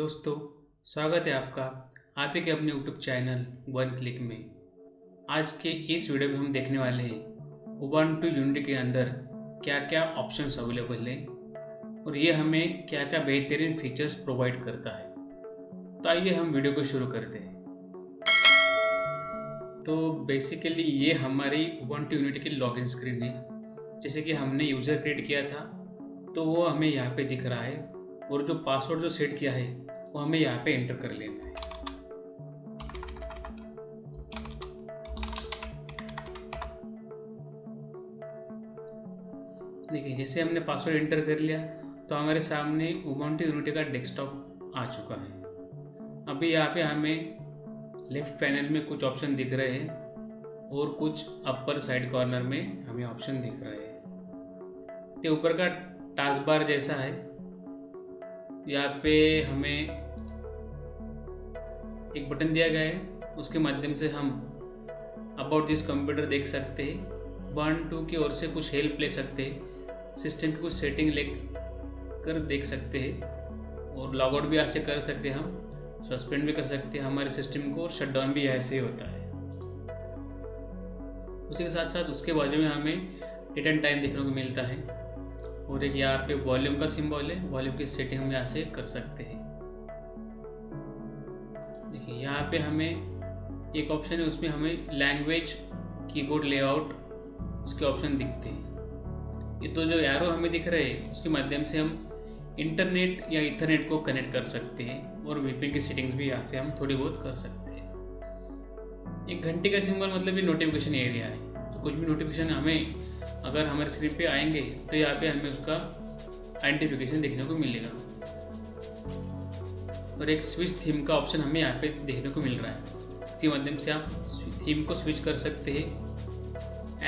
दोस्तों, स्वागत है आपका आप ही के अपने यूट्यूब चैनल वन क्लिक में। आज के इस वीडियो में हम देखने वाले हैं उबंटू यूनिटी के अंदर क्या क्या ऑप्शंस अवेलेबल हैं और ये हमें क्या क्या बेहतरीन फीचर्स प्रोवाइड करता है। तो आइए हम वीडियो को शुरू करते हैं। तो बेसिकली ये हमारी उबंटू यूनिटी की लॉगिन स्क्रीन है। जैसे कि हमने यूज़र क्रिएट किया था तो वो हमें यहाँ पे दिख रहा है और जो पासवर्ड जो सेट किया है वो हमें यहाँ पे एंटर कर लेना है। देखिए, जैसे हमने पासवर्ड एंटर कर लिया तो हमारे सामने उबंटू यूनिटी का डेस्कटॉप आ चुका है। अभी यहाँ पे हमें लेफ्ट पैनल में कुछ ऑप्शन दिख रहे हैं और कुछ अपर साइड कॉर्नर में हमें ऑप्शन दिख रहे हैं। तो ऊपर का टास्क बार जैसा है, यहाँ पे हमें एक बटन दिया गया है, उसके माध्यम से हम अबाउट दिस कंप्यूटर देख सकते हैं, उबंटू की ओर से कुछ हेल्प ले सकते हैं, सिस्टम की कुछ सेटिंग ले कर देख सकते हैं और लॉग आउट भी ऐसे कर सकते हैं, हम सस्पेंड भी कर सकते हैं हमारे सिस्टम को और शट डाउन भी ऐसे ही होता है। उसी के साथ साथ उसके बाजू में हमें डेट एंड टाइम देखने को मिलता है और एक यहाँ पे वॉल्यूम का सिंबल है, वॉल्यूम की सेटिंग हम यहाँ से कर सकते हैं। देखिए, यहाँ पे हमें एक ऑप्शन है, उसमें हमें लैंग्वेज कीबोर्ड लेआउट उसके ऑप्शन दिखते हैं। ये तो जो एरो हमें दिख रहे हैं उसके माध्यम से हम इंटरनेट या इथरनेट को कनेक्ट कर सकते हैं और वीपीएन की सेटिंग्स भी यहाँ से हम थोड़ी बहुत कर सकते हैं। एक घंटे का सिंबल मतलब ये नोटिफिकेशन एरिया है, तो कुछ भी नोटिफिकेशन हमें अगर हमारे स्क्रीन पे आएंगे तो यहाँ पे हमें उसका आइडेंटिफिकेशन देखने को मिलेगा। और एक स्विच थीम का ऑप्शन हमें यहाँ पे देखने को मिल रहा है, इसके माध्यम से आप थीम को स्विच कर सकते हैं,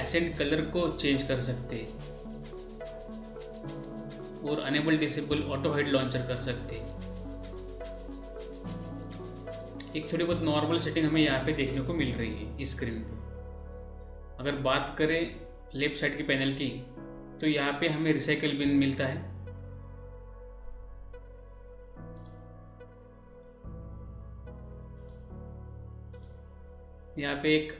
एसेंट कलर को चेंज कर सकते हैं और enable disable auto hide launcher कर सकते हैं। एक थोड़ी बहुत नॉर्मल सेटिंग हमें यहाँ पे देखने को मिल रही है इस स्क्रीन पे। अगर बात करें लेफ्ट साइड की पैनल की, तो यहाँ पे हमें रिसाइकल बिन मिलता है। यहाँ पे एक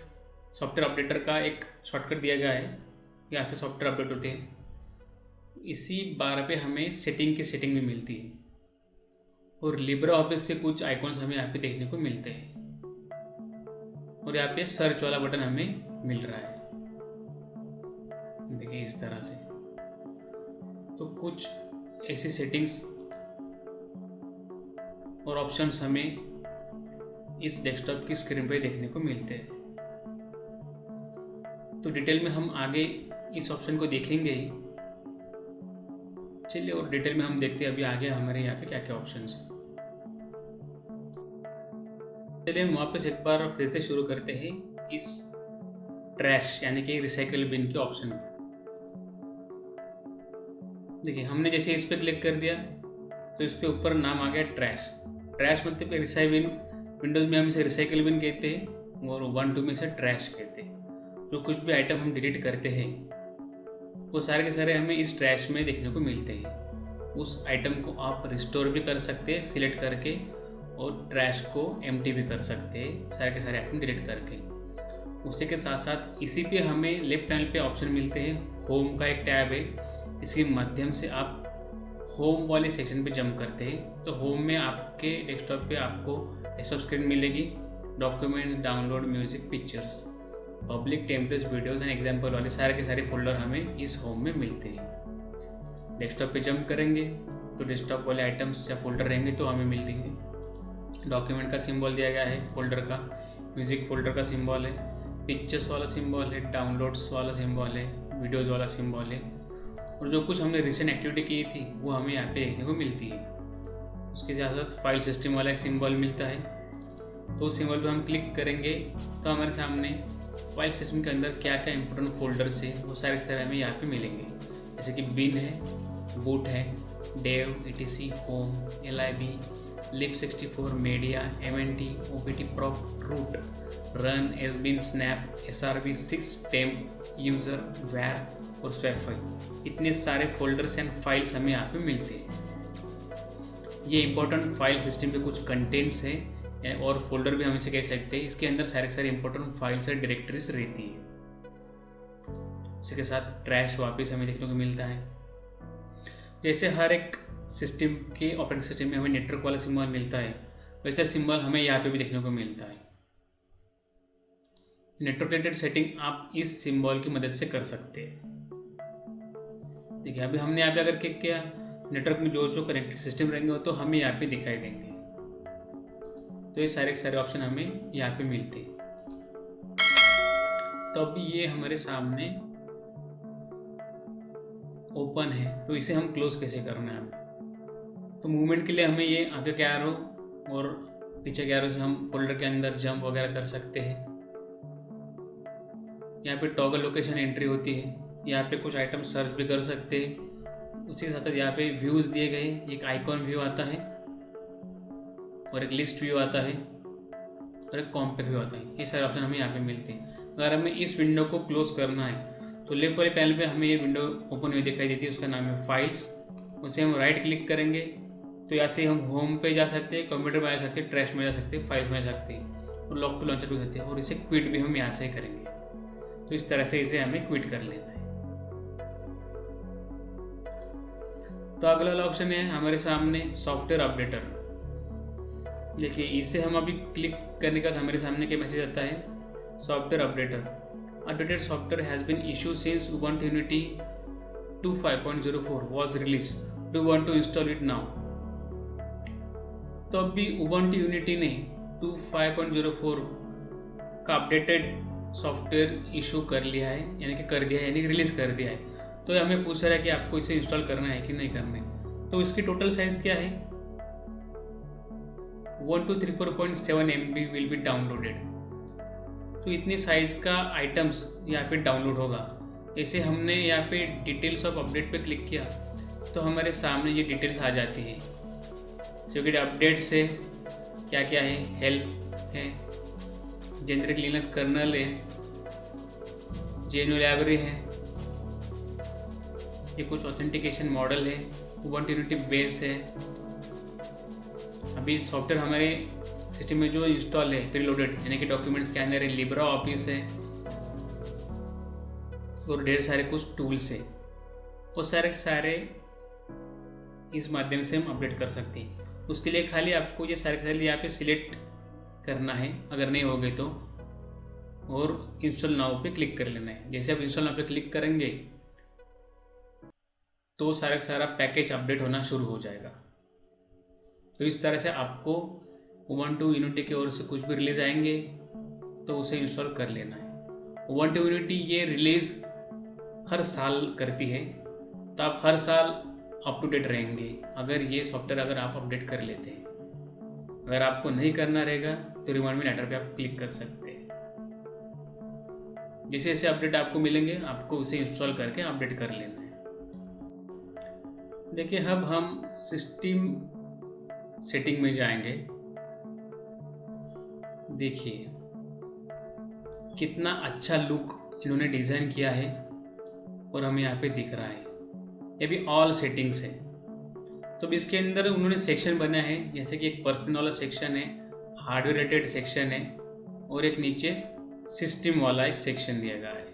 सॉफ्टवेयर अपडेटर का एक शॉर्टकट दिया गया है, यहाँ से सॉफ्टवेयर अपडेट होते हैं। इसी बार पे हमें सेटिंग की सेटिंग भी मिलती है और लिब्रे ऑफिस से कुछ आइकॉन्स हमें यहाँ पे देखने को मिलते हैं और यहाँ पे सर्च वाला बटन हमें मिल रहा है। देखिए, इस तरह से तो कुछ ऐसी सेटिंग्स और ऑप्शंस हमें इस डेस्कटॉप की स्क्रीन पर देखने को मिलते हैं। तो डिटेल में हम आगे इस ऑप्शन को देखेंगे ही। चलिए और डिटेल में हम देखते हैं अभी आगे हमारे यहाँ पे क्या क्या ऑप्शंस हैं। चलिए हम वापस एक बार फिर से शुरू करते हैं इस ट्रैश यानी कि रिसाइकल बिन के ऑप्शन पर। देखिए, हमने जैसे इस पर क्लिक कर दिया तो इस पे ऊपर नाम आ गया ट्रैश। ट्रैश मतलब रिसाइबिन, विंडोज़ में हम इसे रिसाइकल बिन कहते हैं और उबंटू में इसे ट्रैश कहते हैं। जो कुछ भी आइटम हम डिलीट करते हैं वो सारे के सारे हमें इस ट्रैश में देखने को मिलते हैं। उस आइटम को आप रिस्टोर भी कर सकते हैं सिलेक्ट करके और ट्रैश को एम्प्टी भी कर सकते हैं सारे के सारे आइटम डिलीट करके। उसी के साथ साथ इसी पे हमें लेफ्ट पैनल पे ऑप्शन मिलते हैं। होम का एक टैब है, इसके माध्यम से आप होम वाले सेक्शन पे जंप करते हैं तो होम में आपके डेस्कटॉप पे आपको डेस्कटॉप स्क्रीन मिलेगी, documents, download, music, pictures, public, templates, videos and example वाले सारे के सारे फोल्डर हमें इस होम में मिलते हैं। डेस्कटॉप पे जंप करेंगे तो डेस्कटॉप वाले आइटम्स या फोल्डर रहेंगे तो हमें मिल देंगे। डॉक्यूमेंट का सिंबल दिया गया है फोल्डर का, म्यूजिक फोल्डर का सिंबल है, पिक्चर्स वाला सिंबल है, डाउनलोड्स वाला सिंबल है, वीडियोज़ वाला सिंबल है और जो कुछ हमने रिसेंट एक्टिविटी की थी वो हमें यहाँ पे देखने को मिलती है। उसके साथ साथ फाइल सिस्टम वाला एक सिंबल मिलता है, तो उस सिंबल पे हम क्लिक करेंगे तो हमारे सामने फाइल सिस्टम के अंदर क्या क्या इंपॉर्टेंट फोल्डर्स है वो सारे के सारे हमें यहाँ पे मिलेंगे। जैसे कि बिन है, बूट है, dev, etc, home, lib, lib64, media, mnt, opt, prop, root, run, sbin, snap, srv, 6, temp, user, var और स्वैप फाइल, इतने सारे फोल्डर्स एंड फाइल्स हमें यहाँ पे मिलते हैं। ये इंपॉर्टेंट फाइल सिस्टम के कुछ कंटेंट्स है और फोल्डर भी हम इसे कह सकते हैं। इसके अंदर सारे इंपॉर्टेंट फाइल्स और डायरेक्टरीज रहती है। इसके साथ ट्रैश वापस हमें देखने को मिलता है। जैसे हर एक सिस्टम के ऑपरेटिंग सिस्टम में हमें नेटवर्क वाला सिंबल मिलता है, वैसा सिंबल हमें यहाँ पे भी देखने को मिलता है। नेटवर्क रिलेटेड सेटिंग आप इस सिंबल की मदद से कर सकते हैं। देखिए अभी हमने यहाँ पे अगर क्लिक किया, नेटवर्क में जो कनेक्टेड सिस्टम रहेंगे वो तो हमें यहाँ पे दिखाई देंगे। तो ये सारे ऑप्शन हमें यहाँ पे मिलते हैं। तो अभी ये हमारे सामने ओपन है, तो इसे हम क्लोज कैसे करना है हमें। तो मूवमेंट के लिए हमें ये आगे के एरो और पीछे के एरो से हम फोल्डर के अंदर जंप वगैरह कर सकते हैं। यहाँ पे टॉगल लोकेशन एंट्री होती है, यहाँ पे कुछ आइटम सर्च भी कर सकते हैं। उसी के साथ यहाँ पे व्यूज दिए गए, एक आइकॉन व्यू आता है और एक लिस्ट व्यू आता है और एक कॉम्पैक्ट व्यू आता है। ये सारे ऑप्शन हमें यहाँ पे मिलते हैं। अगर हमें इस विंडो को क्लोज करना है तो लेफ्ट वाले पैनल पे हमें ये विंडो ओपन हुई दिखाई देती है, उसका नाम है फाइल्स। उसे हम राइट क्लिक करेंगे तो यहाँ से हम होम पे जा सकते हैं, कंप्यूटर में जा सकते हैं, ट्रैश में जा सकते हैं, फाइल्स में जा सकते हैं और लॉक टू लॉन्चर भी सकते हैं। और इसे क्विट भी हम यहाँ से करेंगे। तो इस तरह से इसे हमें क्विट कर लेना है। तो अगला वाला ऑप्शन है हमारे सामने सॉफ्टवेयर अपडेटर। देखिए इसे हम अभी क्लिक करने के बाद हमारे सामने क्या मैसेज आता है, software updater updated software has been issued since Ubuntu Unity 2.5.04 was released. Do you want to install it now? तो अभी Ubuntu Unity ने 2.5.04 का अपडेटेड सॉफ्टवेयर इशू कर लिया है, यानी कि कर दिया है, यानी कि रिलीज कर दिया है। तो हमें पूछ रहा है कि आपको इसे इंस्टॉल करना है कि नहीं करना है। तो इसकी टोटल साइज क्या है, 1234.7 MB विल बी डाउनलोडेड। तो इतनी साइज़ का आइटम्स यहाँ पे डाउनलोड होगा। जैसे हमने यहाँ पे डिटेल्स ऑफ अपडेट पे क्लिक किया तो हमारे सामने ये डिटेल्स आ जाती है। सिक्योरिटी अपडेट से क्या क्या है, हेल्प है, जेनरिक लिनक्स कर्नल है, GNU लाइब्रेरी है, ये कुछ ऑथेंटिकेशन मॉडल है, उबंटू यूनिटी बेस है। अभी सॉफ्टवेयर हमारे सिस्टम में जो इंस्टॉल है प्रीलोडेड, यानी कि डॉक्यूमेंट्स के अंदर है, लिब्रा ऑफिस है और ढेर सारे कुछ टूल्स है। वो सारे इस माध्यम से हम अपडेट कर सकते हैं। उसके लिए खाली आपको ये सारे यहाँ पे सिलेक्ट करना है, अगर नहीं हो गए तो, और इंस्टॉल नाउ पे क्लिक कर लेना है। जैसे आप इंस्टॉल नाउ पे क्लिक करेंगे तो सारा पैकेज अपडेट होना शुरू हो जाएगा। तो इस तरह से आपको उबंटू यूनिटी की ओर से कुछ भी रिलीज आएंगे तो उसे इंस्टॉल कर लेना है। उबंटू यूनिटी ये रिलीज हर साल करती है, तो आप हर साल अप टू डेट रहेंगे अगर ये सॉफ्टवेयर अगर आप अपडेट कर लेते हैं। अगर आपको नहीं करना रहेगा तो रिमाइंड मी लेटर पे आप क्लिक कर सकते हैं। जैसे जैसे अपडेट आपको मिलेंगे आपको उसे इंस्टॉल करके अपडेट कर लेना है। देखिए अब हम सिस्टम सेटिंग में जाएंगे। देखिए कितना अच्छा लुक इन्होंने डिज़ाइन किया है और हमें यहाँ पे दिख रहा है। ये भी ऑल सेटिंग्स है। तो इसके अंदर उन्होंने सेक्शन बनाया है, जैसे कि एक पर्सनल वाला सेक्शन है, हार्डवेयर रिलेटेड सेक्शन है और एक नीचे सिस्टम वाला एक सेक्शन दिया गया है।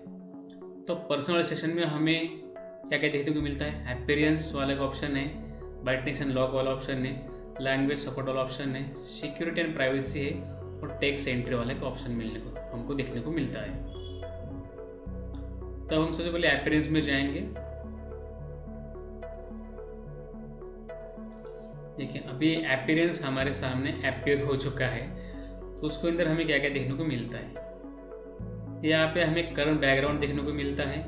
तो पर्सनल वाले सेक्शन में हमें क्या क्या देखने को मिलता है, अपीयरेंस वाला एक ऑप्शन है, ब्राइटनेस एंड लॉक वाला ऑप्शन है, लैंग्वेज सपोर्ट वाला ऑप्शन है, सिक्योरिटी एंड प्राइवेसी है और टेक्स्ट एंट्री वाला एक ऑप्शन मिलने को हमको देखने को मिलता है। तो हम सबसे पहले अपीयरेंस में जाएंगे। देखिए अभी अपीयरेंस हमारे सामने अपीयर हो चुका है। तो उसके अंदर हमें क्या क्या देखने को मिलता है, यहाँ पे हमें करंट बैकग्राउंड देखने को मिलता है।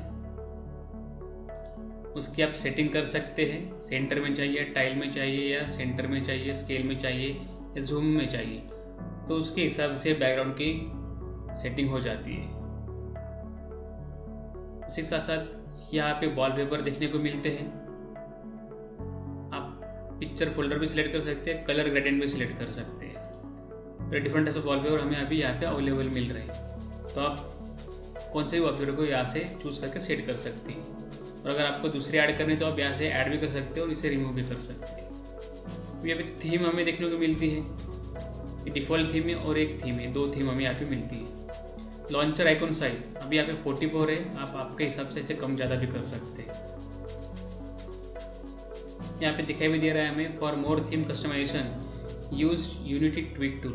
उसकी आप सेटिंग कर सकते हैं, सेंटर में चाहिए, टाइल में चाहिए, या सेंटर में चाहिए, स्केल में चाहिए या जूम में चाहिए। तो उसके हिसाब से बैकग्राउंड की सेटिंग हो जाती है। उसी के साथ साथ यहाँ पे वॉलपेपर देखने को मिलते हैं। आप पिक्चर फोल्डर भी सिलेक्ट कर सकते हैं, कलर ग्रेडियंट भी सिलेक्ट कर सकते हैं। तो डिफरेंट टाइप्स ऑफ वॉलपेपर हमें अभी यहाँ पे अवेलेबल मिल रहे हैं। तो आप कौन से भी वॉलपेपर को यहाँ से चूज़ करके सेट कर सकते हैं। और अगर आपको दूसरे ऐड करने तो आप यहाँ से ऐड भी कर सकते हैं और इसे रिमूव भी कर सकते हैं। यहाँ पे थीम हमें देखने को मिलती है, ये डिफ़ॉल्ट थीम है और एक थीम है, 2 थीम हमें यहाँ पे मिलती है। लॉन्चर आइकॉन साइज़ अभी यहाँ पे 44 है, आप आपके हिसाब से इसे कम ज़्यादा भी कर सकते हैं। यहाँ पे दिखाई भी दे रहा है हमें for more theme customisation use Unity tweak tool.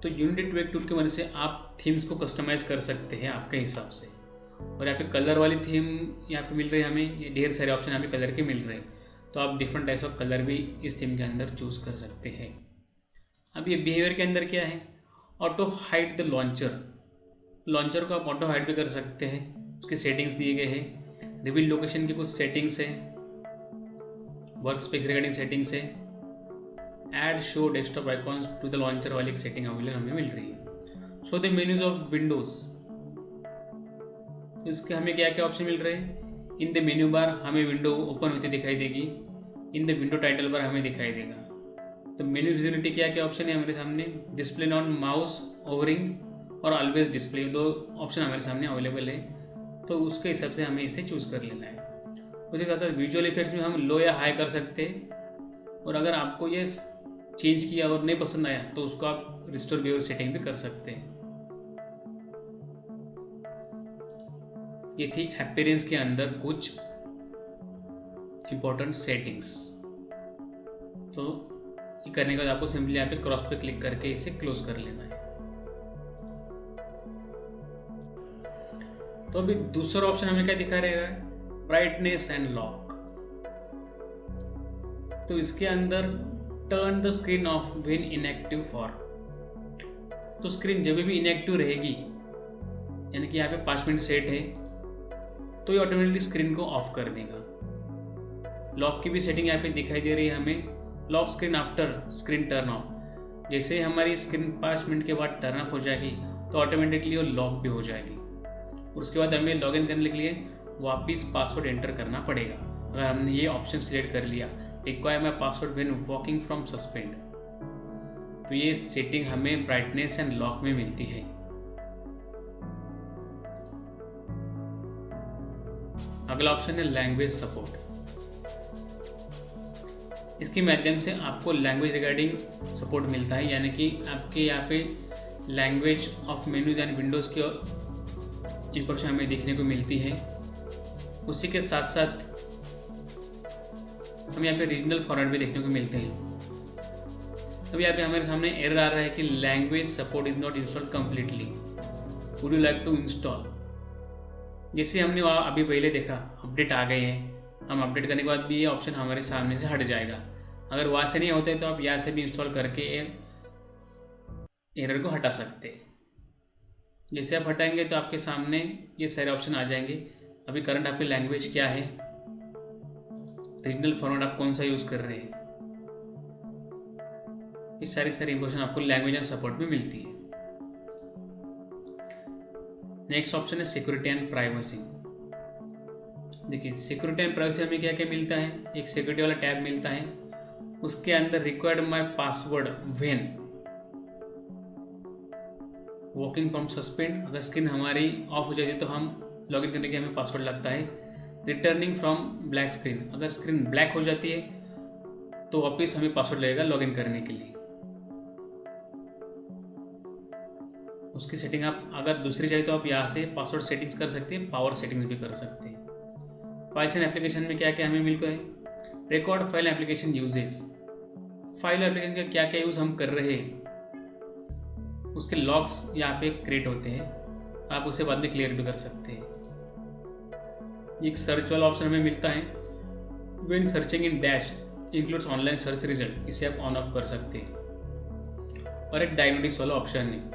तो यूनिटी ट्विक टूल की मदद से आप थीम्स को कस्टमाइज़ कर सकते हैं आपके हिसाब से। और यहाँ पे कलर वाली थीम यहाँ पे मिल रही है हमें, ये ढेर सारे ऑप्शन यहाँ पे कलर के मिल रहे हैं, तो आप डिफरेंट टाइप्स ऑफ कलर भी इस थीम के अंदर चूज़ कर सकते हैं। अब ये बिहेवियर के अंदर क्या है, ऑटो हाइड द लॉन्चर को आप ऑटो हाइड भी कर सकते हैं, उसकी सेटिंग्स दिए गए हैं। रिवील लोकेशन की कुछ सेटिंग्स है, वर्क स्पेस रिगार्डिंग सेटिंग्स है, add show desktop icons to the launcher वाली एक सेटिंग अवेलेबल हमें मिल रही है। Show the menus of windows, इसके हमें क्या क्या ऑप्शन मिल रहे हैं। इन द मेन्यू बार हमें विंडो ओपन होती दिखाई देगी, in the window title bar हमें दिखाई देगा। तो मेन्यू विजिबिलिटी क्या क्या ऑप्शन है हमारे सामने, डिस्प्ले ऑन माउस, ओवरिंग और ऑलवेज डिस्प्ले, 2 ऑप्शन हमारे सामने अवेलेबल है, तो उसके हिसाब से हमें इसे चूज़ कर लेना है। उसके साथ साथ विजुअल इफेक्ट्स में हम लो या हाई कर सकते हैं, और अगर आपको ये चेंज किया और नहीं पसंद आया तो उसको आप रिस्टोर बिहेवियर सेटिंग भी कर सकते हैं। ये थी अपीयरेंस के अंदर कुछ इंपॉर्टेंट सेटिंग्स। तो ये करने के बाद आपको सिंपली यहाँ पे क्रॉस पे क्लिक करके इसे क्लोज कर लेना है। तो अभी दूसरा ऑप्शन हमें क्या दिखा रहेगा, ब्राइटनेस एंड लॉक। तो इसके अंदर turn the screen of when inactive for, तो स्क्रीन जब भी इनएक्टिव रहेगी, यानी कि यहाँ पे 5 मिनट सेट है, तो ये ऑटोमेटिकली स्क्रीन को ऑफ कर देगा। लॉक की भी सेटिंग यहाँ पे दिखाई दे रही है हमें, lock screen after screen turn off. जैसे हमारी स्क्रीन 5 मिनट के बाद टर्न ऑफ हो जाएगी तो ऑटोमेटिकली वो लॉक भी हो जाएगी। उसके बाद हमें लॉगिन करने के लिए वापस पासवर्ड एंटर करना पड़ेगा। अगर हमने ये ऑप्शन सिलेक्ट कर लिया, require my password when walking from suspend, तो ये सेटिंग हमें ब्राइटनेस एंड लॉक में मिलती है। अगला ऑप्शन है लैंग्वेज सपोर्ट। इसके माध्यम से आपको लैंग्वेज रिगार्डिंग सपोर्ट मिलता है, यानी कि आपके यहाँ पे language of menus and Windows की इंफॉर्मेशन हमें देखने को मिलती है। उसी के साथ साथ हमें यहाँ पे रीजनल फॉर्मेट भी देखने को मिलते हैं। अब यहाँ पे हमारे सामने एरर आ रहा है कि language support is not installed completely, would you like to install. जैसे हमने वहाँ अभी पहले देखा अपडेट आ गए हैं, हम अपडेट करने के बाद भी ये ऑप्शन हमारे सामने से हट जाएगा। अगर वहाँ से नहीं होते तो आप यहाँ से भी इंस्टॉल करके एरर को हटा सकते हैं। जैसे आप हटाएंगे तो आपके सामने ये सारे ऑप्शन आ जाएंगे। अभी करंट आपकी लैंग्वेज क्या है, रीजनल फॉर्मेट आप कौन सा यूज़ कर रहे हैं, ये सारी इंफॉर्मेशन आपको लैंग्वेज एंड सपोर्ट में मिलती है। नेक्स्ट ऑप्शन है सिक्योरिटी एंड प्राइवेसी। देखिए सिक्योरिटी एंड प्राइवेसी हमें क्या क्या मिलता है, एक सिक्योरिटी वाला टैब मिलता है, उसके अंदर required my password when walking from suspend, अगर स्क्रीन हमारी ऑफ हो जाती है तो हम लॉगिन करने के हमें पासवर्ड लगता है। रिटर्निंग फ्रॉम ब्लैक स्क्रीन, अगर स्क्रीन ब्लैक हो जाती है तो वापस हमें पासवर्ड लगेगा लॉगिन करने के लिए। उसकी सेटिंग आप अगर दूसरी चाहिए तो आप यहाँ से पासवर्ड सेटिंग्स कर सकते हैं, पावर सेटिंग्स भी कर सकते हैं। फाइल्स एंड एप्लीकेशन में क्या क्या हमें मिलता है, record file application uses, file application का क्या क्या यूज़ हम कर रहे हैं, उसके लॉग्स यहाँ पे क्रिएट होते हैं, आप उसे बाद में क्लियर भी कर सकते हैं। एक सर्च वाला ऑप्शन हमें मिलता है, when searching in dash includes online search result, इसे आप ऑन ऑफ कर सकते हैं। और एक डायग्नोस्टिक्स वाला ऑप्शन है,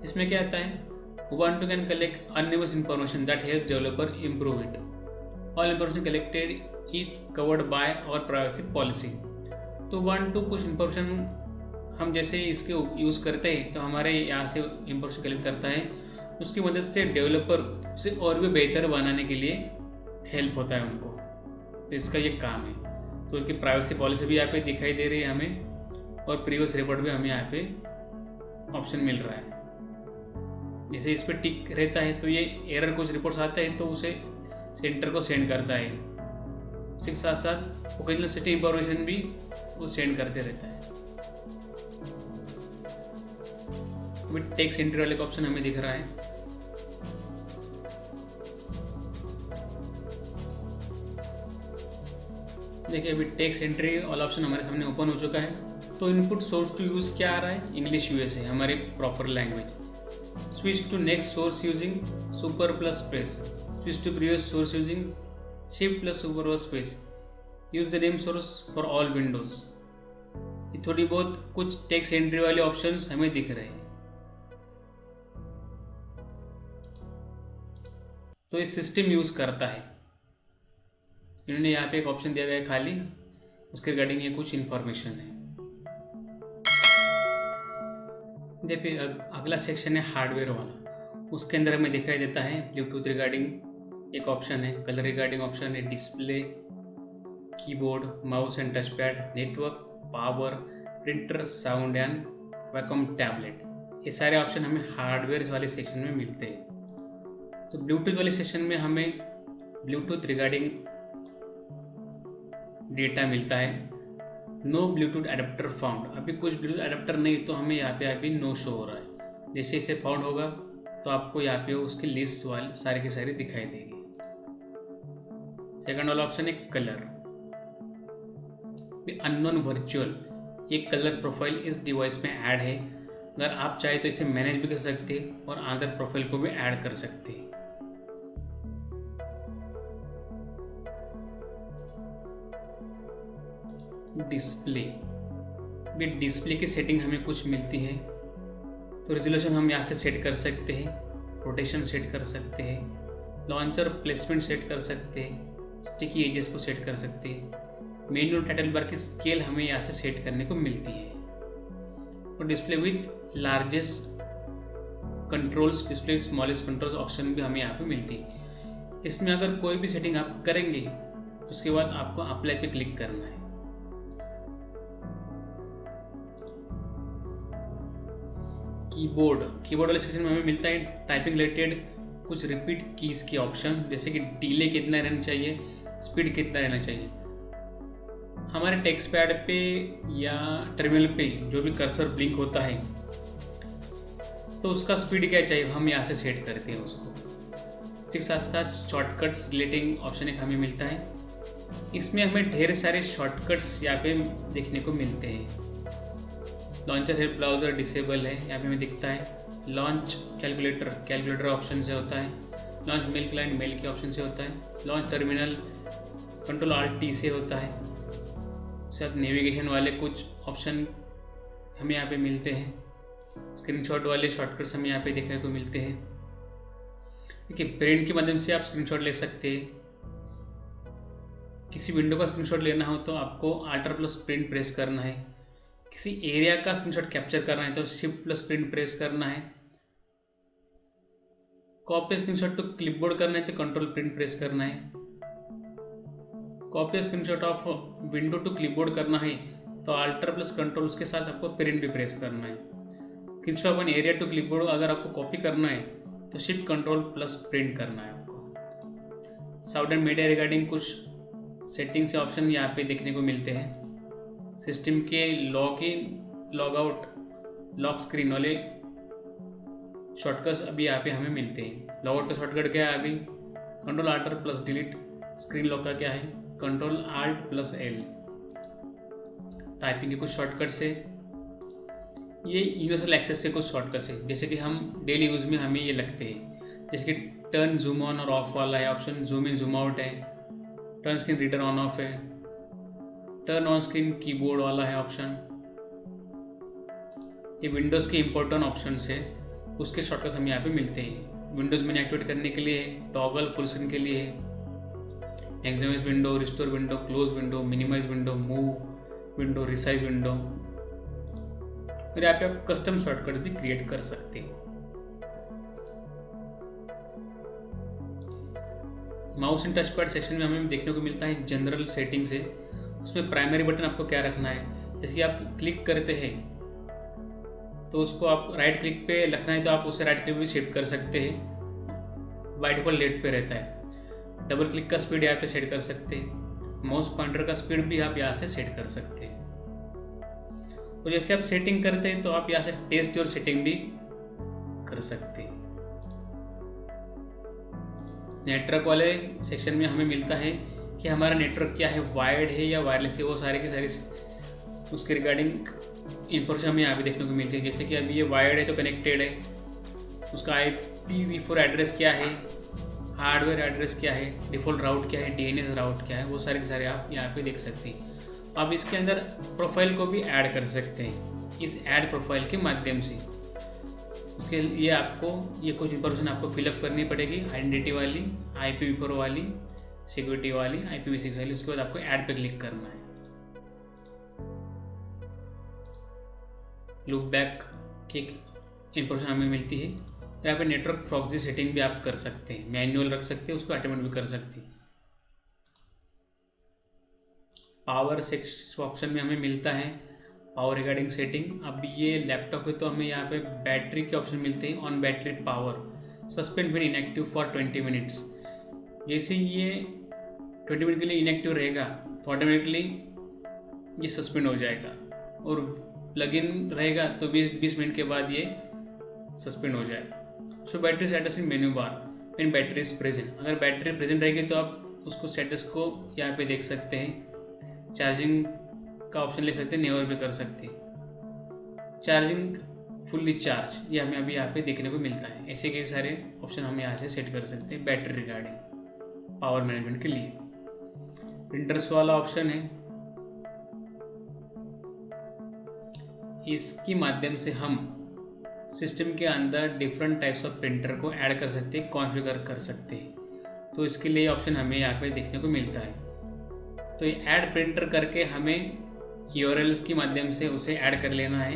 इसमें क्या आता है, Ubuntu can collect anonymous information that help developer improve it, all information collected is covered by our privacy policy. तो Ubuntu कुछ इंफॉर्मेशन हम जैसे इसके यूज़ करते हैं तो हमारे यहाँ से इंफॉर्मेशन कलेक्ट करता है, उसकी मदद से डेवलपर उसे और भी बेहतर बनाने के लिए हेल्प होता है उनको, तो इसका ये काम है। तो उनकी प्राइवेसी पॉलिसी भी यहाँ पे दिखाई दे रही है हमें, और प्रीवियस रिपोर्ट भी हमें यहाँ पे ऑप्शन मिल रहा है। जैसे इस पर टिक रहता है तो ये एरर कुछ रिपोर्ट्स आते हैं तो उसे सेंटर को सेंड करता है। इसके साथ साथ ओकेजनल सेटिंग इंफॉर्मेशन भी वो सेंड करते रहता है। अभी टेक्स्ट एंट्री वाले का ऑप्शन हमें दिख रहा है। देखिए अभी टेक्स्ट एंट्री वाला ऑप्शन हमारे सामने ओपन हो चुका है। तो इनपुट सोर्स टू यूज़ क्या आ रहा है, इंग्लिश यूएसए हमारी proper language. Switch to next source using super plus space, switch to previous source using shift plus super plus space, use the name source for all windows. ये थोड़ी बहुत कुछ text entry वाले options हमें दिख रहे हैं। तो ये सिस्टम यूज करता है। इन्होंने यहाँ पे एक ऑप्शन दिया गया है खाली, उसके रिगार्डिंग ये कुछ इन्फॉर्मेशन है। देखिए अगला सेक्शन है हार्डवेयर वाला। उसके अंदर हमें दिखाई देता है ब्लूटूथ रिगार्डिंग एक ऑप्शन है, कलर रिगार्डिंग ऑप्शन है, display, keyboard, mouse and touch pad, network, power, printer, sound and vacuum tablet. ये सारे ऑप्शन हमें हार्डवेयर वाले सेक्शन में मिलते हैं। तो ब्लूटूथ वाले सेक्शन में हमें ब्लूटूथ रिगार्डिंग डेटा मिलता है। नो ब्लूटूथ एडाप्टर फाउंड, अभी कुछ ब्लूटूथ एडाप्टर नहीं, तो हमें यहाँ पे अभी नो शो हो रहा है। जैसे इसे फाउंड होगा तो आपको यहाँ पे उसकी लिस्ट वाली सारी की सारी दिखाई देगी। सेकंड वाला ऑप्शन है कलर, अननोन वर्चुअल, ये कलर प्रोफाइल इस डिवाइस में ऐड है। अगर आप चाहे तो इसे मैनेज भी कर सकते हैं और अदर प्रोफाइल को भी ऐड कर सकते हैं। डिस्प्ले, डिस्प्ले की सेटिंग हमें कुछ मिलती है। तो रेजोल्यूशन हम यहाँ से सेट कर सकते हैं, रोटेशन सेट कर सकते हैं, लॉन्चर प्लेसमेंट सेट कर सकते हैं, स्टिकी एजेस को सेट कर सकते हैं। मेन्यू टाइटल बार की स्केल हमें यहाँ से सेट करने को मिलती है। और display with largest controls, display with smallest controls option भी हमें यहाँ पे मिलती है। इसमें अगर कोई भी सेटिंग आप करेंगे उसके बाद आपको अप्लाई पे क्लिक करना है। कीबोर्ड वाले सेक्शन में हमें मिलता है टाइपिंग रिलेटेड कुछ रिपीट कीज के ऑप्शन, जैसे कि डिले कितना रहना चाहिए, स्पीड कितना रहना चाहिए। हमारे टेक्स्ट पैड पे या टर्मिनल पे जो भी कर्सर ब्लिंक होता है तो उसका स्पीड क्या चाहिए, हम यहाँ से सेट करते हैं उसको। इसके साथ साथ शॉर्टकट्स रिलेटिंग ऑप्शन एक हमें मिलता है। इसमें हमें ढेर सारे शॉर्टकट्स यहाँ पे देखने को मिलते हैं। लॉन्चर हेल्प ब्राउज़र डिसेबल है, यहाँ पे हमें दिखता है। लॉन्च कैलकुलेटर ऑप्शन से होता है। लॉन्च मेल क्लाइंट मेल के ऑप्शन से होता है। Launch terminal control alt T से होता है। साथ नेविगेशन वाले कुछ ऑप्शन हमें यहाँ पे मिलते हैं। स्क्रीनशॉट वाले शॉर्टकट्स हमें यहाँ पे देखने को मिलते हैं। देखिए प्रिंट के माध्यम से आप स्क्रीनशॉट ले सकते हैं। किसी विंडो का स्क्रीनशॉट लेना हो तो आपको Alt प्लस प्रिंट प्रेस करना है। किसी एरिया का स्क्रीनशॉट कैप्चर करना है तो शिफ्ट प्लस प्रिंट प्रेस करना है। कॉपी स्क्रीनशॉट टू क्लिपबोर्ड करना है तो कंट्रोल प्रिंट प्रेस करना है। Copy screenshot of window to clipboard करना है तो Alt प्लस कंट्रोल उसके साथ आपको प्रिंट भी प्रेस करना है। Screenshot of an area to clipboard अगर आपको कॉपी करना है तो शिफ्ट कंट्रोल प्लस प्रिंट करना है आपको। साउंड एंड मीडिया रिगार्डिंग कुछ सेटिंग्स या ऑप्शन यहाँ पे देखने को मिलते हैं। सिस्टम के log in, log out, lock screen वाले शॉर्टकट्स अभी यहाँ पे हमें मिलते हैं। लॉग आउट का शॉर्टकट क्या है अभी, control Alt plus delete. Screen lock का क्या है, control Alt plus L। Typing के कुछ शॉर्टकट्स है। ये यूनिवर्सल एक्सेस से कुछ शॉर्टकट्स है, जैसे कि हम डेली यूज़ में हमें ये लगते हैं, जैसे कि टर्न जूम ऑन और ऑफ वाला है option, zoom in zoom out है, turn screen reader on off है, टर्न ऑन स्क्रीन कीबोर्ड वाला है ऑप्शन। ये विंडोज़ के इम्पोर्टेंट ऑप्शंस है, उसके शॉर्टकट्स हमें यहाँ पे मिलते हैं। विंडोज़ मेन्यू एक्टिवेट करने के लिए टॉगल फुल स्क्रीन के लिए है, maximise window, restore window, close window, minimise window, move window, resize window. फिर यहाँ पे आप कस्टम शॉर्टकट भी क्रिएट कर सकते हैं। Mouse and touch pad section में हमें देखने को मिलता है जनरल सेटिंग्स है। उसमें प्राइमरी बटन आपको क्या रखना है, जैसे कि आप क्लिक करते हैं तो उसको आप राइट क्लिक पे रखना है तो आप उसे राइट क्लिक भी शिफ्ट कर सकते हैं। बाय डिफॉल्ट लेफ्ट पे रहता है। डबल क्लिक का स्पीड यहाँ पे सेट कर सकते हैं। माउस पॉइंटर का स्पीड भी आप यहाँ से सेट कर सकते हैं। तो जैसे आप सेटिंग करते हैं तो आप यहाँ से टेस्ट और सेटिंग भी कर सकते हैं। नेटवर्क वाले सेक्शन में हमें मिलता है कि हमारा नेटवर्क क्या है, वायर्ड है या वायरलेस है, वो सारे के सारे उसके रिगार्डिंग इंफॉर्मेशन हमें यहाँ पे देखने को मिलती है। जैसे कि अभी ये वायर्ड है तो कनेक्टेड है, उसका IPv4 एड्रेस क्या है, हार्डवेयर एड्रेस क्या है, डिफ़ॉल्ट राउट क्या है, DNS राउट क्या है, वो सारे के सारे आप यहाँ पे देख सकते हैं। आप इसके अंदर प्रोफाइल को भी ऐड कर सकते हैं इस ऐड प्रोफाइल के माध्यम से। उसके लिए आपको ये कुछ इंफॉर्मेशन आपको फिलअप करनी पड़ेगी, आइडेंटिटी वाली, IPv4 वाली, सिक्योरिटी वाली, IPv6 वाली। उसके बाद आपको ऐड पे क्लिक करना है। लुक बैक की इंफॉर्मेशन हमें मिलती है। यहाँ पे नेटवर्क प्रॉक्सी सेटिंग भी आप कर सकते हैं, मैनुअल रख सकते हैं, उसको ऑटोमेटिक भी कर सकते हैं। पावर ऑप्शन में हमें मिलता है पावर रिगार्डिंग सेटिंग। अब ये लैपटॉप है तो हमें यहाँ पे बैटरी के ऑप्शन मिलते हैं, on battery power, suspend when inactive for 20 minutes. जैसे ये 20 मिनट के लिए इनएक्टिव रहेगा तो ऑटोमेटिकली ये सस्पेंड हो जाएगा, और प्लग इन रहेगा तो 20 मिनट के बाद ये सस्पेंड हो जाएगा। सो battery status in menu bar when battery is present. अगर बैटरी प्रेजेंट रहेगी तो आप उसको स्टेटस को यहाँ पे देख सकते हैं। चार्जिंग का ऑप्शन ले सकते हैं, नेवर भी कर सकते हैं। चार्जिंग फुल्ली चार्ज, ये हमें अभी यहाँ पे देखने को मिलता है। ऐसे कई सारे ऑप्शन हम यहाँ से सेट कर सकते हैं बैटरी रिगार्डिंग पावर मैनेजमेंट के लिए। प्रिंटर्स वाला ऑप्शन है, इसके माध्यम से हम सिस्टम के अंदर डिफरेंट टाइप्स ऑफ प्रिंटर को ऐड कर सकते हैं, कॉन्फ़िगर कर सकते हैं। तो इसके लिए ऑप्शन हमें यहाँ पे देखने को मिलता है। तो ये ऐड प्रिंटर करके हमें URLs के माध्यम से उसे ऐड कर लेना है,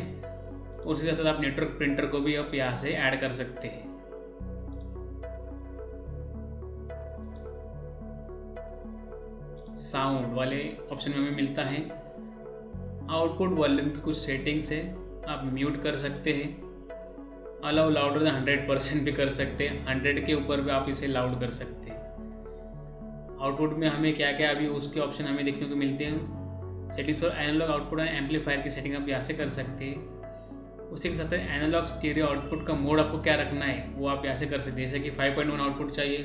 और उसके साथ आप नेटवर्क प्रिंटर को भी आप यहाँ से ऐड कर सकते हैं। साउंड वाले ऑप्शन में हमें मिलता है आउटपुट वॉल्यूम की कुछ सेटिंग्स है, आप म्यूट कर सकते हैं। अलाउ लाउडर देन 100% भी कर सकते हैं, 100 के ऊपर भी आप इसे लाउड कर सकते हैं। आउटपुट में हमें क्या क्या अभी उसके ऑप्शन हमें देखने को मिलते हैं। Setting for analogue output and amplifier की सेटिंग आप यहाँ से कर सकते हैं। उसी के साथ एनालॉग स्टीरियो आउटपुट का मोड आपको क्या रखना है वो आप यहाँ से कर सकते हैं। जैसे कि 5.1 आउटपुट चाहिए,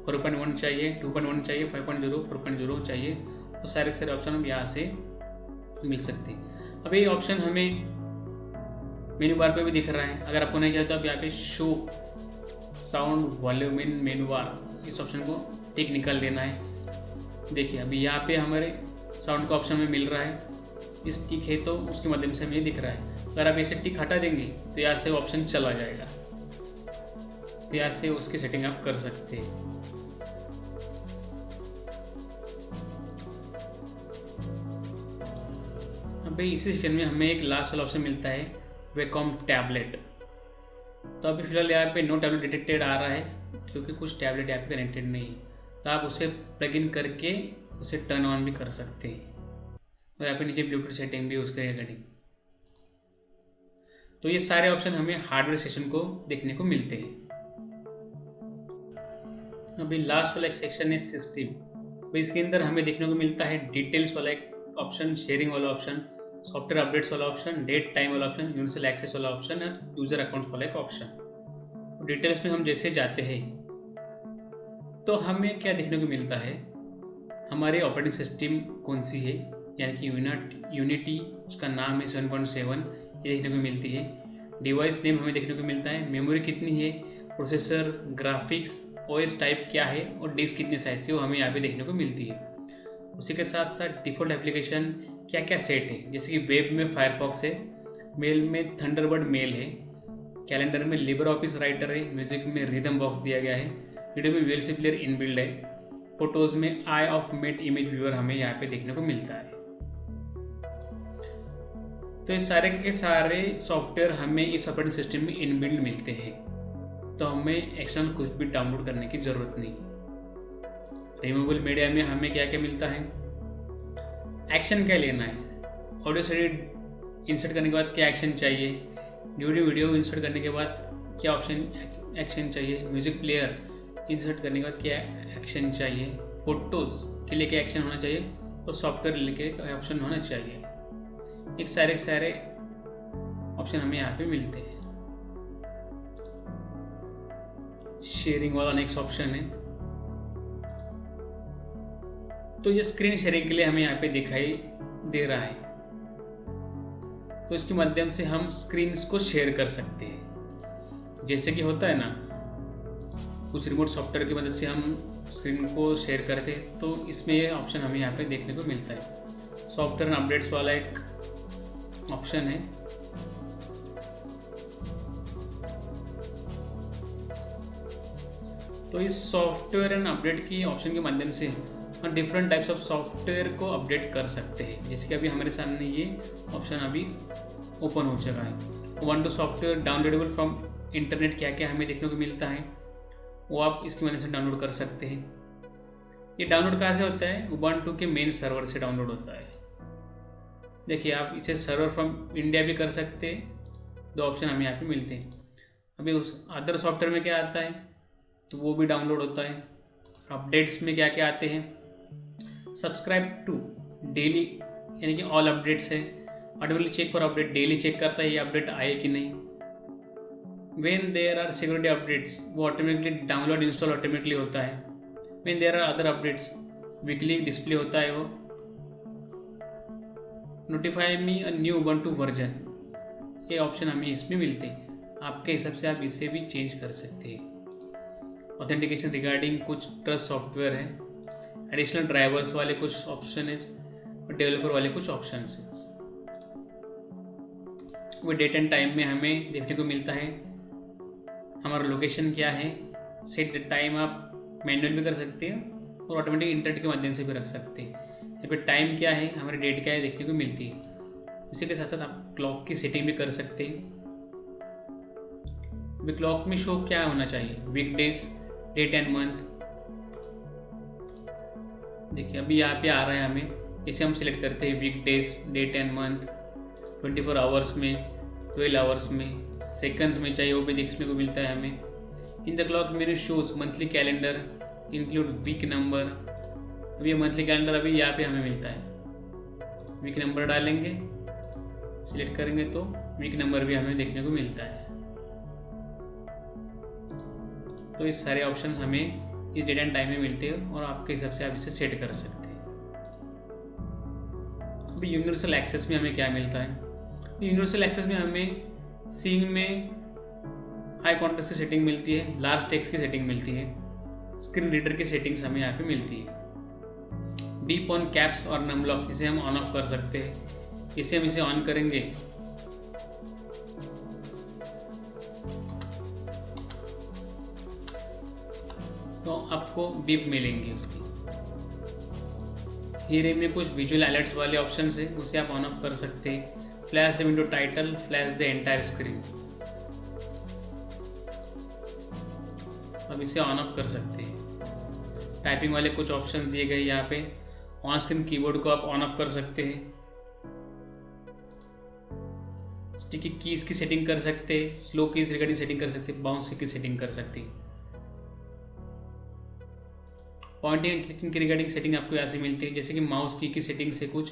4.1 चाहिए, 2.1 चाहिए, 5.0, 4.0 चाहिए, तो सारे ऑप्शन हम यहाँ से मिल सकते हैं। अब ये ऑप्शन हमें मेन्यू बार पे भी दिख रहा है। अगर आपको नहीं चाहिए तो आप यहाँ पे शो साउंड वॉल्यूम इन मेन्यू बार, इस ऑप्शन को टिक निकाल देना है। देखिए अभी यहाँ पे हमारे साउंड का ऑप्शन में मिल रहा है, इस टिक है तो उसके माध्यम से हमें दिख रहा है। अगर आप ऐसे टिक हटा देंगे तो यहाँ से ऑप्शन चला जाएगा, तो यहाँ से उसकी सेटिंग आप कर सकते हैं। अब भाई इसी सेक्शन में हमें एक लास्ट वाला ऑप्शन मिलता है वेकॉम टैबलेट। तो अभी फिलहाल यहाँ पे नो टैबलेट डिटेक्टेड आ रहा है क्योंकि कुछ टैबलेट यहाँ पे कनेक्टेड नहीं है, तो आप उसे प्लग इन करके उसे टर्न ऑन भी कर सकते हैं। और यहाँ पे नीचे ब्लूटूथ सेटिंग भी उसके रिगार्डिंग। तो ये सारे ऑप्शन हमें हार्डवेयर सेक्शन को देखने को मिलते हैं। अभी लास्ट वाला एक सेक्शन है सिस्टम। तो इसके अंदर हमें देखने को मिलता है डिटेल्स वाला एक ऑप्शन, शेयरिंग वाला ऑप्शन, सॉफ्टवेयर अपडेट्स वाला ऑप्शन, डेट टाइम वाला ऑप्शन, यूनिवर्सल एक्सेस वाला ऑप्शन और यूजर अकाउंट्स वाला एक ऑप्शन। डिटेल्स में हम जैसे जाते हैं तो हमें क्या देखने को मिलता है, हमारे ऑपरेटिंग सिस्टम कौन सी है, यानी कि यूनिटी उसका नाम है 7.7, ये देखने को मिलती है। डिवाइस नेम हमें देखने को मिलता है, मेमोरी कितनी है, प्रोसेसर, ग्राफिक्स, OS टाइप क्या है और डिस्क कितनी साइज है वो हमें यहाँ पे देखने को मिलती है। उसी के साथ साथ डिफ़ॉल्ट एप्लीकेशन क्या क्या सेट है, जैसे कि वेब में फायरफॉक्स है, मेल में थंडरबर्ड मेल है, कैलेंडर में लिबर ऑफिस राइटर है, म्यूजिक में रिदम बॉक्स दिया गया है, वीडियो में VLC प्लेयर इनबिल्ड है, फोटोज़ में आई ऑफ मेट इमेज व्यूअर हमें यहाँ पे देखने को मिलता है। तो ये सारे के सारे सॉफ्टवेयर हमें इस ऑपरेटिंग सिस्टम में इनबिल्ड मिलते हैं, तो हमें एक्सटर्नल कुछ भी डाउनलोड करने की ज़रूरत नहीं। रिमूवेबल मीडिया में हमें क्या क्या मिलता है, एक्शन क्या लेना है, ऑडियो सीडी इंसर्ट करने के बाद क्या एक्शन चाहिए, वीडियो इंसर्ट करने के बाद क्या ऑप्शन एक्शन चाहिए, म्यूजिक प्लेयर इंसर्ट करने के बाद क्या एक्शन चाहिए, फोटोज़ के लिए क्या एक्शन होना चाहिए और सॉफ्टवेयर लेके क्या ऑप्शन होना चाहिए। एक सारे ऑप्शन हमें यहाँ पे मिलते हैं। शेयरिंग वाला नेक्स्ट ऑप्शन है। तो ये स्क्रीन शेयरिंग के लिए हमें यहाँ पे दिखाई दे रहा है, तो इसके माध्यम से हम स्क्रीन्स को शेयर कर सकते हैं। जैसे कि होता है ना, कुछ रिमोट सॉफ्टवेयर की मदद से हम स्क्रीन को शेयर करते हैं, तो इसमें ये ऑप्शन हमें यहाँ पे देखने को मिलता है। सॉफ्टवेयर एंड अपडेट्स वाला एक ऑप्शन है। तो इस सॉफ्टवेयर एंड अपडेट की ऑप्शन के माध्यम से हम डिफरेंट टाइप्स ऑफ सॉफ्टवेयर को अपडेट कर सकते हैं। जैसे कि अभी हमारे सामने ये ऑप्शन अभी ओपन हो चुका है। Ubuntu software downloadable from internet, क्या क्या हमें देखने को मिलता है वो आप इसकी मदद से डाउनलोड कर सकते हैं। ये डाउनलोड कहाँ से होता है? उबंटू के मेन सर्वर से डाउनलोड होता है। देखिए, आप इसे सर्वर फ्रॉम इंडिया भी कर सकते हैं। दो ऑप्शन हमें यहाँ पे मिलते हैं। अभी उस अदर सॉफ्टवेयर में क्या आता है, तो वो भी डाउनलोड होता है। अपडेट्स में क्या क्या आते हैं? सब्सक्राइब टू डेली, यानी कि ऑल अपडेट्स है। Automatically check for update, daily check करता है ये अपडेट आए कि नहीं। When there are security updates, वो ऑटोमेटिकली डाउनलोड इंस्टॉल ऑटोमेटिकली होता है। When there are other updates, weekly display होता है वो। Notify me a new Ubuntu version, ये ऑप्शन हमें इसमें मिलते हैं। आपके हिसाब से आप इसे भी चेंज कर सकते हैं। ऑथेंटिकेशन रिगार्डिंग कुछ ट्रस्ट सॉफ्टवेयर है। एडिशनल ड्राइवर्स वाले कुछ ऑप्शन है और डेवलपर वाले कुछ ऑप्शन है। वो डेट एंड टाइम में हमें देखने को मिलता है। हमारा लोकेशन क्या है, सेट टाइम आप मैनुअल भी कर सकते हैं और ऑटोमेटिक इंटरनेट के माध्यम से भी रख सकते हैं। यहाँ पे टाइम क्या है, हमारी डेट क्या है देखने को मिलती है। इसी के साथ साथ आप क्लॉक की सेटिंग भी कर सकते हैं। अभी क्लॉक में शो क्या होना चाहिए, week days, date and month. देखिए अभी यहाँ पे आ रहा है हमें, इसे हम सिलेक्ट करते हैं week days, date and month. 24 hours में, 12 आवर्स में, सेकंड्स में चाहिए वो भी देखने को मिलता है हमें। इन द क्लॉक मेरे shows monthly calendar include week number. अभी ये मंथली कैलेंडर अभी यहाँ पे हमें मिलता है। वीक नंबर डालेंगे, सिलेक्ट करेंगे तो वीक नंबर भी हमें देखने को मिलता है। तो इस सारे ऑप्शंस हमें इस डेट एंड टाइम में मिलते हैं और आपके हिसाब से आप इसे सेट कर सकते हैं। अभी यूनिवर्सल एक्सेस में हमें क्या मिलता है? यूनिवर्सल एक्सेस में हमें सीइंग में हाई कॉन्ट्रास्ट की सेटिंग मिलती है, लार्ज टेक्स्ट की सेटिंग मिलती है, स्क्रीन रीडर की सेटिंग्स हमें यहाँ पे मिलती है। बीप ऑन कैप्स और नम लॉक्स, इसे हम ऑन ऑफ कर सकते हैं। इसे हम इसे ऑन करेंगे तो आपको बीप मिलेंगी उसकी। हीरे में कुछ विजुअल अलर्ट्स वाले ऑप्शन है, उसे आप ऑन ऑफ कर सकते हैं। Flash the window title, flash the entire screen, अब इसे ऑन ऑफ कर सकते हैं। टाइपिंग वाले कुछ ऑप्शंस दिए गए यहाँ पे। ऑन स्क्रीन कीबोर्ड को आप ऑन ऑफ कर सकते हैं। स्टिकी कीज की सेटिंग कर सकते हैं, स्लो कीज रिगार्डिंग सेटिंग कर सकते हैं, बाउंस की सेटिंग कर सकते हैं। पॉइंटिंग एंड क्लिकिंग की रिगार्डिंग सेटिंग आपको यहाँ से मिलती है। जैसे कि माउस की सेटिंग से कुछ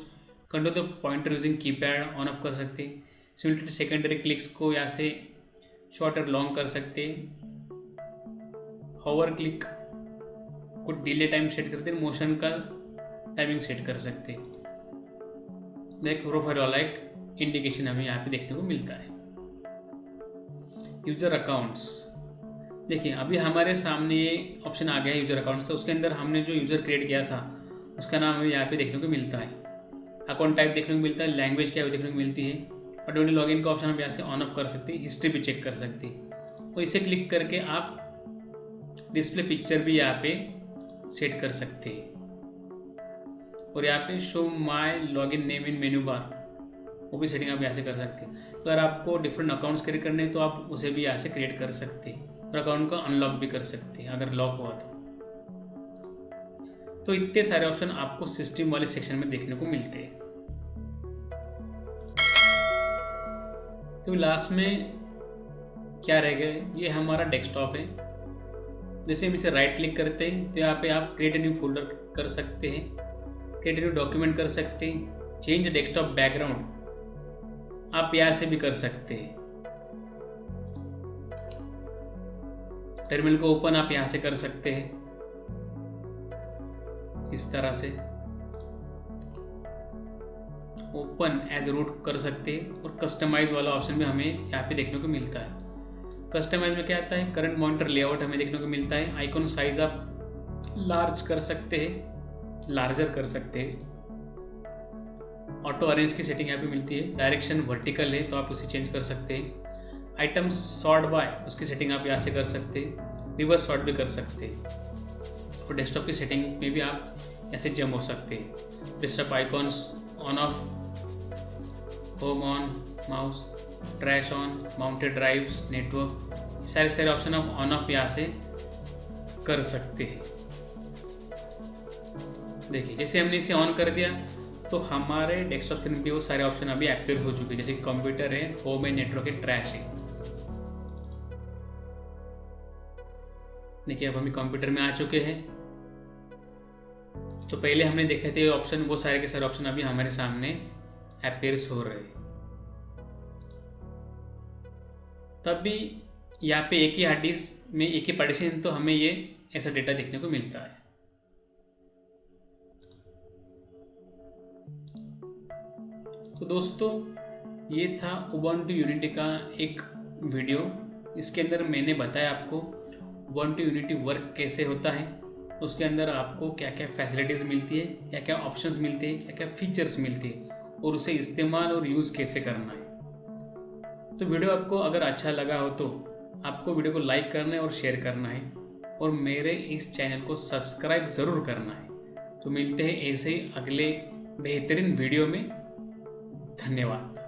control the pointer using keypad on off कर सकते हैं। सिमिलरली सेकेंडरी क्लिक्स को यहाँ से शॉर्ट और लॉन्ग कर सकते हैं। होवर क्लिक को डिले टाइम सेट करते हैं, मोशन का टाइमिंग सेट कर सकते हैं। लाइक प्रोफाइल वाला एक इंडिकेशन हमें यहाँ पे देखने को मिलता है। यूजर अकाउंट्स, देखिए अभी हमारे सामने ये ऑप्शन आ गया है यूजर अकाउंट्स। तो उसके अंदर हमने जो यूजर क्रिएट किया था उसका नाम हमें यहाँ पे देखने को मिलता है। अकाउंट टाइप देखने को मिलता है, लैंग्वेज क्या है वो देखने को मिलती है। और लॉगिन का ऑप्शन हम यहाँ से ऑन ऑफ कर सकते हैं। हिस्ट्री भी चेक कर सकते हैं। तो इसे क्लिक करके आप डिस्प्ले पिक्चर भी यहाँ पे सेट कर सकते हैं। और यहाँ पे show my login name in menu bar, वो भी सेटिंग आप यहाँ से कर सकते हैं। तो अगर आपको डिफरेंट अकाउंट्स क्रिएट करने हैं तो आप उसे भी यहाँ से क्रिएट कर सकते हैं और अकाउंट को अनलॉक भी कर सकते हैं अगर लॉक हुआ तो इतने सारे ऑप्शन आपको सिस्टम वाले सेक्शन में देखने को मिलते हैं। तो लास्ट में क्या रह गया, ये हमारा डेस्कटॉप है। जैसे हम इसे राइट क्लिक करते हैं तो यहाँ पे आप क्रिएट न्यू फोल्डर कर सकते हैं, क्रिएट न्यू डॉक्यूमेंट कर सकते हैं, चेंज डेस्कटॉप बैकग्राउंड आप यहाँ से भी कर सकते हैं। टर्मिनल को ओपन आप यहाँ से कर सकते हैं इस तरह से, ओपन एज रूट कर सकते हैं। और कस्टमाइज वाला ऑप्शन भी हमें यहाँ पे देखने को मिलता है। कस्टमाइज में क्या आता है, करंट मॉनिटर लेआउट हमें देखने को मिलता है। आइकॉन साइज आप लार्ज कर सकते हैं, लार्जर कर सकते हैं। ऑटो अरेंज की सेटिंग यहाँ पे मिलती है। डायरेक्शन वर्टिकल है तो आप उसे चेंज कर सकते हैं। आइटम सॉर्ट बाय उसकी सेटिंग आप यहाँ से कर सकते हैं। रिवर्स सॉर्ट भी कर सकते हैं। और डेस्कटॉप की सेटिंग में भी आप ऐसे जम हो सकते हैं। Desktop icons on off, home on, mouse, trash on, mounted drives, network, सारे ऑप्शन आप ऑन ऑफ यहाँ से कर सकते हैं। देखिए जैसे हमने इसे ऑन कर दिया तो हमारे डेस्कटॉप स्क्रीन पे वो सारे ऑप्शन अभी एक्टिव हो चुके हैं, जैसे कंप्यूटर है, होम है, नेटवर्क है, ट्रैश है। देखिए अब हम कंप्यूटर में आ चुके हैं। तो पहले हमने देखे थे ऑप्शन, वो सारे के सारे ऑप्शन अभी हमारे सामने अपीयर्स हो रहे हैं। तब भी यहाँ पे एक ही हार्ड डिस्क में एक ही पार्टीशन, तो हमें ये ऐसा डेटा देखने को मिलता है। तो दोस्तों ये था उबुंटू यूनिटी का एक वीडियो। इसके अंदर मैंने बताया आपको उबुंटू यूनिटी वर्क कैसे होता है, उसके अंदर आपको क्या क्या फैसिलिटीज़ मिलती है, क्या क्या ऑप्शंस मिलते हैं, क्या क्या फीचर्स मिलते हैं, और उसे इस्तेमाल और यूज़ कैसे करना है। तो वीडियो आपको अगर अच्छा लगा हो तो आपको वीडियो को लाइक करना है और शेयर करना है, और मेरे इस चैनल को सब्सक्राइब ज़रूर करना है। तो मिलते हैं ऐसे ही अगले बेहतरीन वीडियो में। धन्यवाद।